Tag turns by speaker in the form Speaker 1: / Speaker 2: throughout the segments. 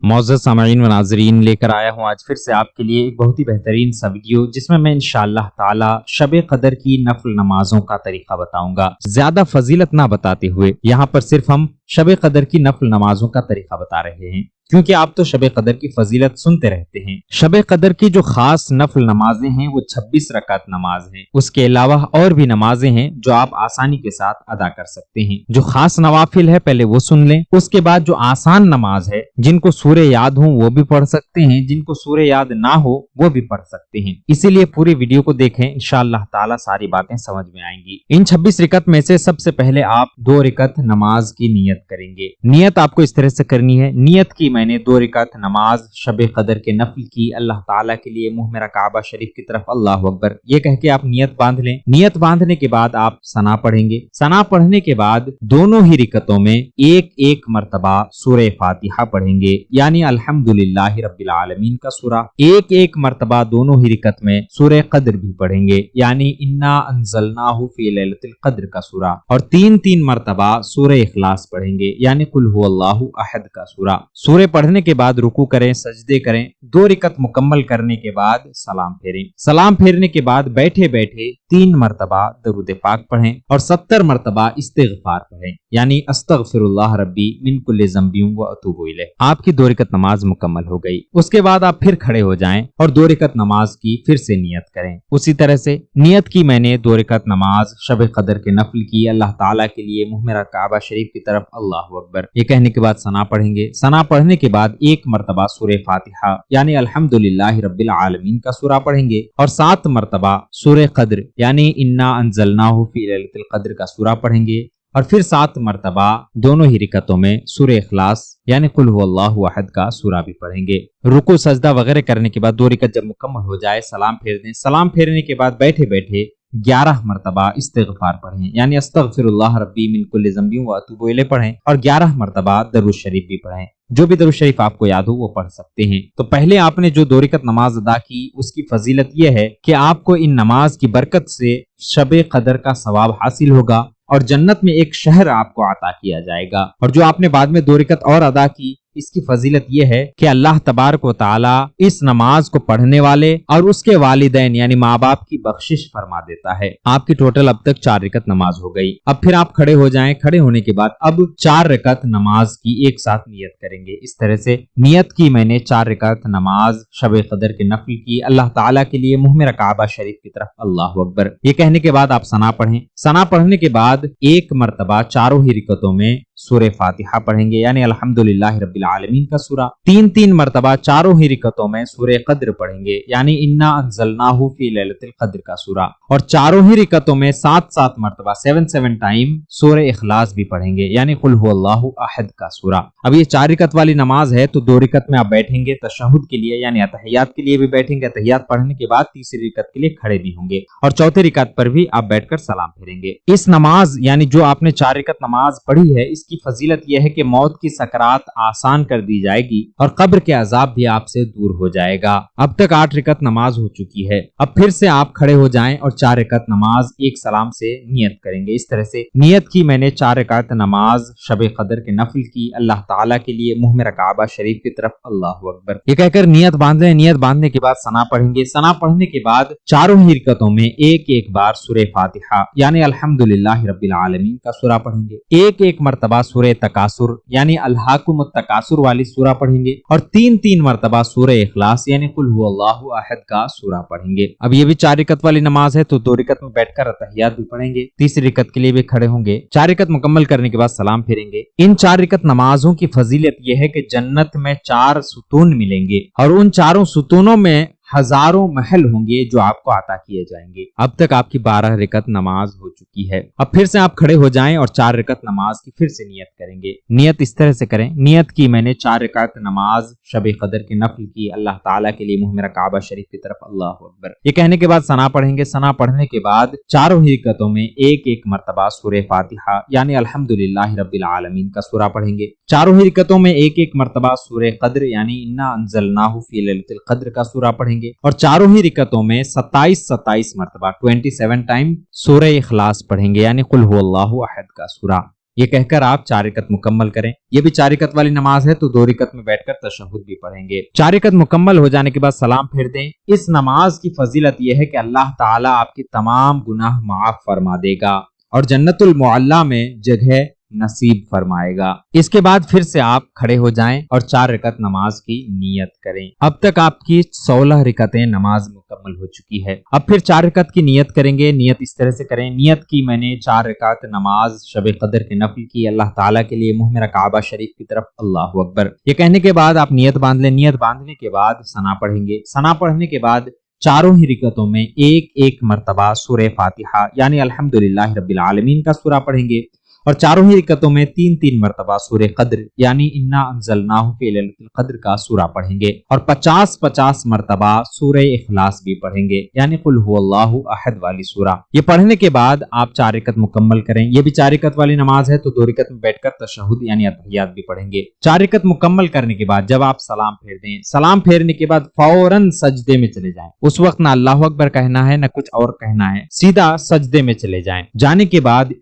Speaker 1: معزز سامعین و ناظرین، لے کر آیا ہوں آج پھر سے آپ کے لیے ایک بہت ہی بہترین سا ویڈیو، جس میں انشاءاللہ تعالی شب قدر کی نفل نمازوں کا طریقہ بتاؤں گا۔ زیادہ فضیلت نہ بتاتے ہوئے یہاں پر صرف ہم شب قدر کی نفل نمازوں کا طریقہ بتا رہے ہیں، کیونکہ آپ تو شب قدر کی فضیلت سنتے رہتے ہیں۔ شب قدر کی جو خاص نفل نمازیں ہیں وہ 26 رکعت نماز ہیں۔ اس کے علاوہ اور بھی نمازیں ہیں جو آپ آسانی کے ساتھ ادا کر سکتے ہیں۔ جو خاص نوافل ہے پہلے وہ سن لیں، اس کے بعد جو آسان نماز ہے، جن کو سورہ یاد ہوں وہ بھی پڑھ سکتے ہیں، جن کو سورہ یاد نہ ہو وہ بھی پڑھ سکتے ہیں۔ اسی لیے پوری ویڈیو کو دیکھیں، انشاءاللہ تعالی ساری باتیں سمجھ میں آئیں گی۔ ان 26 رکعت میں سے سب سے پہلے آپ 2 رکعت نماز کی نیت کریں گے۔ نیت آپ کو اس طرح سے کرنی ہے، نیت کی میں نے 2 رکعت نماز شب قدر کے نفل کی، اللہ تعالیٰ کے لیے منہ میرا کعبہ شریف کی طرف، اللہ اکبر یہ کہہ کے آپ نیت باندھ لیں۔ نیت باندھنے کے بعد آپ ثنا پڑھیں گے۔ ثنا پڑھنے کے بعد دونوں ہی رکعتوں میں ایک ایک مرتبہ سورہ فاتحہ پڑھیں گے، یعنی الحمدللہ رب العالمین کا سورہ۔ ایک ایک مرتبہ دونوں ہی رکعت میں سورہ قدر بھی پڑھیں گے، یعنی انا انزلناہ فی لیلۃ القدر کا سورہ، اور 3 مرتبہ سورہ اخلاص پڑھیں گے، یعنی قل هو اللہ احد کا سورہ۔ سورہ پڑھنے کے بعد رکوع کریں، سجدے کریں، 2 رکعت مکمل کرنے کے بعد سلام پھیریں۔ سلام پھیرنے کے بعد بیٹھے بیٹھے 3 مرتبہ درود پاک پڑھیں اور 70 مرتبہ استغفار پڑھیں، یعنی استغفر اللہ ربی من کل ذنب و اتوب الیہ۔ آپ کی 2 رکعت نماز مکمل ہو گئی۔ اس کے بعد آپ پھر کھڑے ہو جائیں اور 2 رکعت نماز کی پھر سے نیت کریں۔ اسی طرح سے نیت کی میں نے 2 رکعت نماز شب قدر کے نفل کی، اللہ تعالیٰ کے لیے منہ میرا کعبہ شریف کی طرف، اللہ اکبر یہ کہنے کے بعد ثنا پڑھیں گے۔ ثنا پڑھنے کے بعد 1 مرتبہ سورہ فاتحہ یعنی الحمدللہ رب العالمین کا سورہ پڑھیں گے، اور 7 مرتبہ سورہ قدر یعنی انا انزلناہ فی لیلۃ القدر کا سورہ پڑھیں گے، اور پھر 7 مرتبہ دونوں ہی رکعتوں میں سورہ اخلاص یعنی قل هو اللہ احد کا سورہ بھی پڑھیں گے۔ رکوع سجدہ وغیرہ کرنے کے بعد 2 رکعت جب مکمل ہو جائے سلام پھیر دیں۔ سلام پھیرنے کے بعد بیٹھے بیٹھے 11 مرتبہ استغفار پڑھیں، یعنی استغفر اللہ ربی من کل ذنب و اتوب الیہ پڑھیں، اور 11 مرتبہ درود شریف بھی پڑھیں۔ جو بھی درود شریف آپ کو یاد ہو وہ پڑھ سکتے ہیں۔ تو پہلے آپ نے جو 2 رکعت نماز ادا کی، اس کی فضیلت یہ ہے کہ آپ کو ان نماز کی برکت سے شب قدر کا ثواب حاصل ہوگا، اور جنت میں ایک شہر آپ کو عطا کیا جائے گا۔ اور جو آپ نے بعد میں 2 رکعت اور ادا کی، اس کی فضیلت یہ ہے کہ اللہ تبارک و تعالی اس نماز کو پڑھنے والے اور اس کے والدین یعنی ماں باپ کی بخشش فرما دیتا ہے۔ آپ کی ٹوٹل اب تک 4 رکعت نماز ہو گئی۔ اب پھر آپ کھڑے ہو جائیں، کھڑے ہونے کے بعد اب 4 رکعت نماز کی ایک ساتھ نیت کریں گے۔ اس طرح سے نیت کی میں نے 4 رکعت نماز شب قدر کے نفل کی، اللہ تعالیٰ کے لیے منہ میرا کعبہ شریف کی طرف، اللہ اکبر یہ کہنے کے بعد آپ ثنا پڑھیں۔ ثنا پڑھنے کے بعد 1 مرتبہ چاروں ہی رکعتوں میں سورہ فاتحہ پڑھیں گے، یعنی الحمدللہ رب العالمین کا سورہ۔ 3 مرتبہ چاروں ہی رکعتوں میں سورہ قدر پڑھیں گے، یعنی انا انزلناہ فی لیلۃ القدر کا سورہ، اور چاروں ہی رکعتوں میں 7 مرتبہ 7 ٹائم سورہ اخلاص بھی پڑھیں گے، یعنی قل هو اللہ احد کا سورہ۔ اب یہ 4 رکعت والی نماز ہے، تو 2 رکعت میں آپ بیٹھیں گے تشہد کے لیے، یعنی اتحیات کے لیے بھی بیٹھیں گے، اتحیات پڑھنے کے بعد تیسری رکعت کے لیے کھڑے بھی ہوں گے، اور چوتھی رکعت پر بھی آپ بیٹھ کر سلام پھیریں گے۔ اس نماز یعنی جو آپ نے 4 رکعت نماز پڑھی ہے، اس کی فضیلت یہ ہے کہ موت کی سکرات آسان کر دی جائے گی، اور قبر کے عذاب بھی آپ سے دور ہو جائے گا۔ اب تک 8 رکعت نماز ہو چکی ہے۔ اب پھر سے آپ کھڑے ہو جائیں اور 4 رکعت نماز ایک سلام سے نیت کریں گے۔ اس طرح سے نیت کی میں نے 4 رکعت نماز شب قدر کے نفل کی، اللہ تعالیٰ کے لیے منہ میرا کعبہ شریف کی طرف، اللہ اکبر یہ کہہ کر نیت باندھ لیں۔ نیت باندھنے کے بعد ثنا پڑھیں گے۔ ثنا پڑھنے کے بعد چاروں ہی رکعتوں میں ایک بار سورہ فاتحہ یعنی الحمدللہ رب العالمین کا سورہ پڑھیں گے، ایک مرتبہ سورہ تکاثر یعنی الہاکم التکاثر والی سورہ پڑھیں گے، اور 3 مرتبہ سورہ اخلاص یعنی قل هو اللہ احد کا سورہ پڑھیں گے۔ اب یہ بھی 4 رکعت والی نماز ہے، تو 2 رکعت میں بیٹھ کر اتحیات بھی پڑھیں گے، تیسری رکعت کے لیے بھی کھڑے ہوں گے۔ 4 رکعت مکمل کرنے کے بعد سلام پھیریں گے۔ ان 4 رکعت نمازوں کی فضیلت یہ ہے کہ جنت میں 4 ستون ملیں گے، اور ان 4 ستونوں میں ہزاروں محل ہوں گے جو آپ کو عطا کیے جائیں گے۔ اب تک آپ کی 12 رکعت نماز ہو چکی ہے۔ اب پھر سے آپ کھڑے ہو جائیں اور 4 رکعت نماز کی پھر سے نیت کریں گے۔ نیت اس طرح سے کریں، نیت کی میں نے 4 رکعت نماز شب قدر کے نفل کی، اللہ تعالیٰ کے لیے منہ میرا کعبہ شریف کی طرف، اللہ اکبر یہ کہنے کے بعد ثنا پڑھیں گے۔ ثنا پڑھنے کے بعد چاروں ہی رکعتوں میں ایک مرتبہ سورہ فاتحہ یعنی الحمدللہ رب العالمین کا سورہ پڑھیں گے۔ چاروں ہی رکعتوں میں ایک مرتبہ سورہ قدر یعنی انا انزلناہ فی لیلۃ القدر کا سورہ پڑھیں گے، اور چاروں ہی رکعتوں میں 27 مرتبہ 27 ٹائم سورہ اخلاص پڑھیں گے، یعنی قل هو اللہ احد کا سورہ۔ یہ کہہ کر آپ 4 رکعت مکمل کریں. یہ بھی 4 رکعت والی نماز ہے تو 2 رکعت میں بیٹھ کر تشہد بھی پڑھیں گے. 4 رکعت مکمل ہو جانے کے بعد سلام پھیر دیں. اس نماز کی فضیلت یہ ہے کہ اللہ تعالیٰ آپ کے تمام گناہ معاف فرما دے گا اور جنت المعلی میں جگہ نصیب فرمائے گا. اس کے بعد پھر سے آپ کھڑے ہو جائیں اور 4 رکعت نماز کی نیت کریں. اب تک آپ کی 16 رکعتیں نماز مکمل ہو چکی ہے. اب پھر 4 رکعت کی نیت کریں گے. نیت اس طرح سے کریں، نیت کی میں نے 4 رکعت نماز شب قدر کے نفل کی اللہ تعالیٰ کے لیے، منہ میرا کعبہ شریف کی طرف، اللہ اکبر. یہ کہنے کے بعد آپ نیت باندھ لیں. نیت باندھنے کے بعد ثنا پڑھیں گے. ثنا پڑھنے کے بعد چاروں ہی رکعتوں میں ایک مرتبہ سورہ فاتحہ یعنی الحمدللہ رب العالمین کا سورہ پڑھیں گے اور چاروں ہی رکعتوں میں 3 مرتبہ سورہ قدر یعنی انا انزلناہ فی لیلۃ القدر کا سورہ پڑھیں گے اور 50 مرتبہ سورہ اخلاص بھی پڑھیں گے یعنی قل هو اللہ احد والی سورہ. یہ پڑھنے کے بعد آپ 4 رکعت مکمل کریں. یہ بھی 4 رکعت والی نماز ہے تو 2 رکعت میں بیٹھ کر تشہد یعنی اتحیات بھی پڑھیں گے. 4 رکعت مکمل کرنے کے بعد جب آپ سلام پھیر دیں، سلام پھیرنے کے بعد فوراً سجدے میں چلے جائیں. اس وقت نہ اللہ اکبر کہنا ہے نہ کچھ اور کہنا ہے، سیدھا سجدے میں چلے جائیں. جانے کے بعد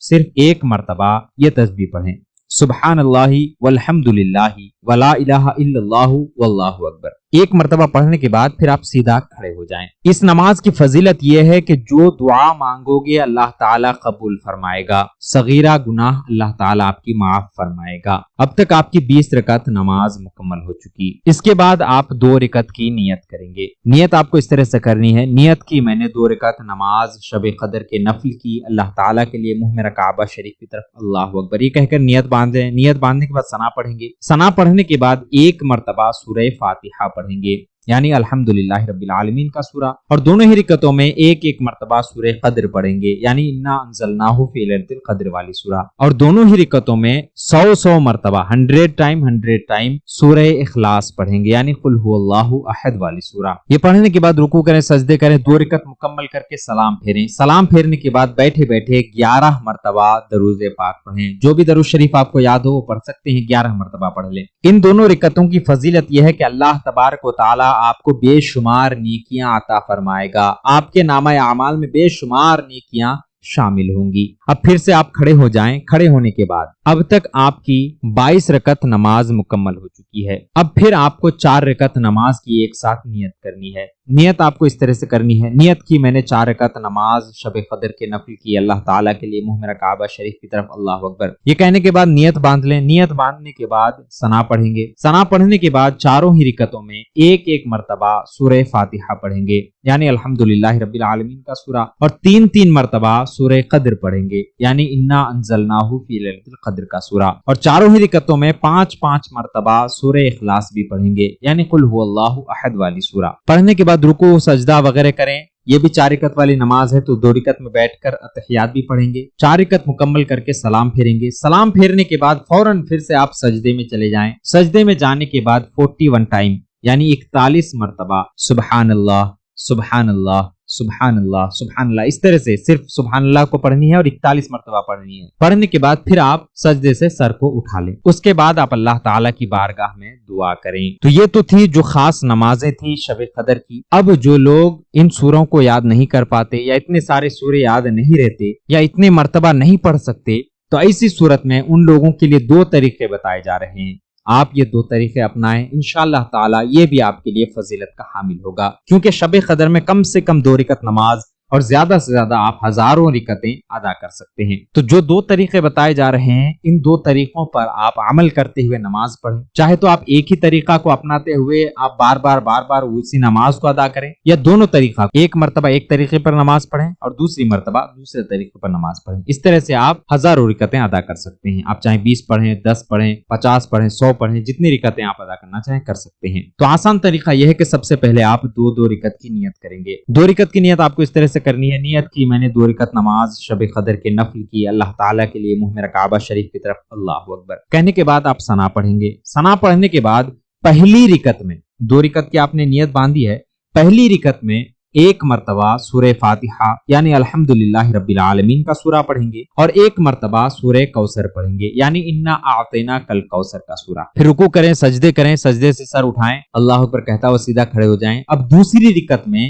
Speaker 1: صرف ایک مرتبہ یہ تسبیح پڑھیں، سبحان اللہ والحمد للہ ولا الہ الا اللہ واللہ اکبر. ایک مرتبہ پڑھنے کے بعد پھر آپ سیدھا کھڑے ہو جائیں. اس نماز کی فضیلت یہ ہے کہ جو دعا مانگو گے اللہ تعالیٰ قبول فرمائے گا، صغیرہ گناہ اللہ تعالیٰ آپ کی معاف فرمائے گا. اب تک آپ کی 20 رکعت نماز مکمل ہو چکی. اس کے بعد آپ 2 رکعت کی نیت کریں گے. نیت آپ کو اس طرح سے کرنی ہے، نیت کی میں نے 2 رکعت نماز شب قدر کے نفل کی اللہ تعالیٰ کے لیے، منہ میرا کعبہ شریف کی طرف، اللہ اکبر. یہ کہہ کر نیت باندھ لیں. نیت باندھنے کے بعد ثنا پڑھیں گے. ثنا پڑھنے کے بعد 1 مرتبہ سورہ فاتحہ پڑھیں گے یعنی الحمدللہ رب العالمین کا سورہ اور دونوں ہی رکعتوں میں 1 مرتبہ سورہ قدر پڑھیں گے یعنی انا انزلناہ فی لیلۃ القدر والی سورہ اور دونوں ہی رکعتوں میں 100 مرتبہ 100 ٹائم سورہ اخلاص پڑھیں گے یعنی قل هو اللہ احد والی سورہ. یہ پڑھنے کے بعد رکوع کریں، سجدے کریں، 2 رکعت مکمل کر کے سلام پھیریں. سلام پھیرنے کے بعد بیٹھے بیٹھے 11 مرتبہ درود پاک پڑھیں. جو بھی درود شریف آپ کو یاد ہو وہ پڑھ سکتے ہیں، 11 مرتبہ پڑھ لیں. ان دونوں رکعتوں کی فضیلت یہ ہے کہ اللہ تبارک و تعالی آپ کو بے شمار نیکیاں عطا فرمائے گا. آپ کے نامہ اعمال میں بے شمار نیکیاں شامل ہوں گی. اب پھر سے آپ کھڑے ہو جائیں. کھڑے ہونے کے بعد اب تک آپ کی 22 رکعت نماز مکمل ہو چکی ہے. اب پھر آپ کو 4 رکعت نماز کی ایک ساتھ نیت کرنی ہے. نیت آپ کو اس طرح سے کرنی ہے، نیت کی میں نے 4 رکعت نماز شب قدر کے نفل کی اللہ تعالیٰ کے لیے، منہ میرا کعبہ شریف کی طرف، اللہ اکبر. یہ کہنے کے بعد نیت باندھ لیں. نیت باندھنے کے بعد ثنا پڑھیں گے. ثنا پڑھنے کے بعد چاروں ہی رکعتوں میں 1 مرتبہ سورہ فاتحہ پڑھیں گے یعنی الحمدللہ رب العالمین کا سورہ اور 3 مرتبہ سورہ قدر پڑھیں گے یعنی انا انزلناہ فی لیلۃ القدر کا سورہ اور چاروں ہی رکعتوں میں 5 مرتبہ سورہ اخلاص بھی پڑھیں گے یعنی قل هو اللہ احد والی سورہ. پڑھنے کے بعد رکوع سجدہ وغیرہ کریں. یہ بھی 4 رکعت والی نماز ہے تو 2 رکعت میں بیٹھ کر اتحیات بھی پڑھیں گے. 4 رکعت مکمل کر کے سلام پھیریں گے. سلام پھیرنے کے بعد فوراً پھر سے آپ سجدے میں چلے جائیں. سجدے میں جانے کے بعد 41 ٹائم یعنی 41 مرتبہ سبحان اللہ سبحان اللہ سبحان اللہ سبحان اللہ، اس طرح سے صرف سبحان اللہ کو پڑھنی ہے اور 41 مرتبہ پڑھنی ہے. پڑھنے کے بعد پھر آپ سجدے سے سر کو اٹھا لیں. اس کے بعد آپ اللہ تعالیٰ کی بارگاہ میں دعا کریں. تو یہ تو تھی جو خاص نمازیں تھی شب قدر کی. اب جو لوگ ان سوروں کو یاد نہیں کر پاتے یا اتنے سارے سورے یاد نہیں رہتے یا اتنے مرتبہ نہیں پڑھ سکتے، تو ایسی صورت میں ان لوگوں کے لیے 2 طریقے بتائے جا رہے ہیں. آپ یہ 2 طریقے اپنائیں، انشاءاللہ تعالی یہ بھی آپ کے لیے فضیلت کا حامل ہوگا، کیونکہ شب قدر میں کم سے کم 2 رکعت نماز اور زیادہ سے زیادہ آپ ہزاروں رکعتیں ادا کر سکتے ہیں. تو جو 2 طریقے بتائے جا رہے ہیں، ان 2 طریقوں پر آپ عمل کرتے ہوئے نماز پڑھیں. چاہے تو آپ ایک ہی طریقہ کو اپناتے ہوئے آپ بار بار اسی نماز کو ادا کریں، یا دونوں طریقہ، ایک مرتبہ ایک طریقے پر نماز پڑھیں اور دوسری مرتبہ دوسرے طریقے پر نماز پڑھیں. اس طرح سے آپ ہزاروں رکعتیں ادا کر سکتے ہیں. آپ چاہے 20 پڑھیں، 10 پڑھیں، 50 پڑھیں، 100 پڑھیں، جتنی رکعتیں آپ ادا کرنا چاہیں کر سکتے ہیں. تو آسان طریقہ یہ ہے کہ سب سے پہلے آپ 2 رکعت کی نیت کریں گے. 2 رکعت کی نیت آپ کو اس طرح سے کرنی ہے. نیت کی میں نے 2 رکعت نماز شب قدر کے نفل کی اللہ تعالیٰ کے لیے، منہ میرا کعبہ شریف کی طرف، اللہ اکبر. کہنے کے بعد آپ ثنا پڑھیں گے. ثنا پڑھنے کے بعد پہلی رکعت میں 2 رکعت کی آپ نے نیت باندھی ہے، پہلی رکعت میں 1 مرتبہ سورہ فاتحہ یعنی الحمدللہ رب العالمین کا سورہ پڑھیں گے اور 1 مرتبہ سورہ کوثر پڑھیں گے یعنی انا اعطیناک الکوثر کا سورہ. پھر رکوع کریں، سجدے کریں، سجدے سے سر اٹھائیں، اللہ اکبر کہتا ہوا سیدھا کھڑے ہو جائیں. اب دوسری رکعت میں